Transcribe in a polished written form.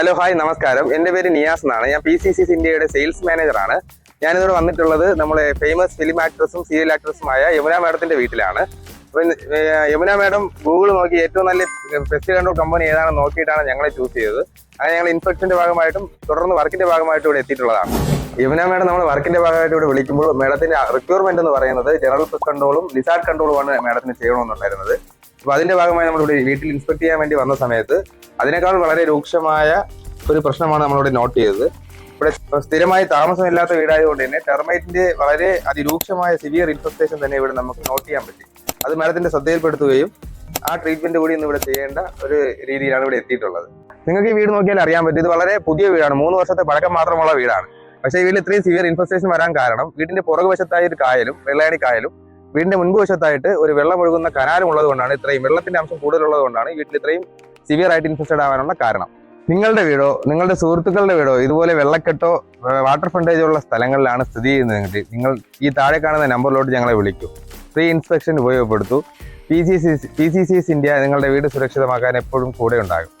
Hello hi നമസ്കാരം. എൻ്റെ പേര് നിയാസ് എന്നാണ്. ഞാൻ PCC ഇന്ത്യയുടെ സെയിൽസ് മാനേജറാണ്. ഞാനിവിടെ വന്നിട്ടുള്ളത് നമ്മളെ ഫേമസ് ഫിലിം ആക്ട്രസും സീരിയൽ ആക്ട്രസുമായ യമുന മാഡത്തിന്റെ വീട്ടിലാണ്. അപ്പം യമുന മാഡം ഗൂഗിൾ നോക്കി ഏറ്റവും നല്ല പെസ്റ്റ് കൺട്രോൾ കമ്പനി ഏതാണെന്ന് നോക്കിയിട്ടാണ് ഞങ്ങളെ ചൂസ് ചെയ്തത്. അങ്ങനെ ഞങ്ങൾ ഇൻസ്പെക്ഷന്റെ ഭാഗമായിട്ടും തുടർന്ന് വർക്കിന്റെ ഭാഗമായിട്ടും ഇവിടെ എത്തിയിട്ടുള്ളതാണ്. യമുന മാഡം നമ്മൾ വർക്കിന്റെ ഭാഗമായിട്ട് ഇവിടെ വിളിക്കുമ്പോൾ മാഡത്തിന്റെ റിക്വയർമെന്റ് എന്ന് പറയുന്നത് ജനറൽ പെസ്റ്റ് കൺട്രോളും ലിസാർഡ് കൺട്രോളുമാണ് മാഡത്തിന് ചെയ്യണമെന്നുണ്ടായിരുന്നത്. അപ്പോൾ അതിന്റെ ഭാഗമായി നമ്മളിവിടെ വീട്ടിൽ ഇൻസ്പെക്ട് ചെയ്യാൻ വേണ്ടി വന്ന സമയത്ത് അതിനേക്കാൾ വളരെ രൂക്ഷമായ ഒരു പ്രശ്നമാണ് നമ്മളിവിടെ നോട്ട് ചെയ്തത്. ഇവിടെ സ്ഥിരമായി താമസമില്ലാത്ത വീടായതുകൊണ്ട് തന്നെ ടെർമൈറ്റിന്റെ വളരെ അതിരൂക്ഷമായ സിവിയർ ഇൻഫെക്ടേഷൻ തന്നെ ഇവിടെ നമുക്ക് നോട്ട് ചെയ്യാൻ പറ്റി. അത് മാഡത്തിന്റെ ശ്രദ്ധയിൽപ്പെടുത്തുകയും ആ ട്രീറ്റ്മെന്റ് കൂടി ഇന്ന് ഇവിടെ ചെയ്യേണ്ട ഒരു രീതിയിലാണ് ഇവിടെ എത്തിയിട്ടുള്ളത്. നിങ്ങൾക്ക് ഈ വീട് നോക്കിയാൽ അറിയാൻ പറ്റും, ഇത് വളരെ പുതിയ വീടാണ്. 3 വർഷത്തെ പഴക്കം മാത്രമുള്ള വീടാണ്. പക്ഷേ ഈ വീട്ടിൽ ഇത്രയും സിവിയർ ഇൻഫെക്ടേഷൻ വരാൻ കാരണം വീടിന്റെ പുറകുവശത്തായ ഒരു കായലും വെള്ളയാണി കായലും വീടിന്റെ മുൻപുവശത്തായിട്ട് ഒരു വെള്ളം ഒഴുകുന്ന കനാലും ഉള്ളത് കൊണ്ടാണ്, ഇത്രയും വെള്ളത്തിന്റെ അംശം കൂടുതലുള്ളത് കൊണ്ടാണ് ഈ വീട്ടിൽ ഇത്രയും സിവിയർ ആയിട്ട് ഇൻഫെക്റ്റഡ് ആവാനുള്ള കാരണം. നിങ്ങളുടെ വീടോ നിങ്ങളുടെ സുഹൃത്തുക്കളുടെ വീടോ ഇതുപോലെ വെള്ളക്കെട്ടോ വാട്ടർ ഫ്രണ്ടേജോ ഉള്ള സ്ഥലങ്ങളിലാണ് സ്ഥിതി ചെയ്യുന്നതെങ്കിൽ നിങ്ങൾ ഈ താഴെ കാണുന്ന നമ്പറിലോട്ട് ഞങ്ങളെ വിളിക്കൂ. ഫ്രീ ഇൻസ്പെക്ഷൻ ഉപയോഗപ്പെടുത്തൂ. PCC ഇന്ത്യ നിങ്ങളുടെ വീട് സുരക്ഷിതമാക്കാൻ എപ്പോഴും കൂടെ ഉണ്ടാകും.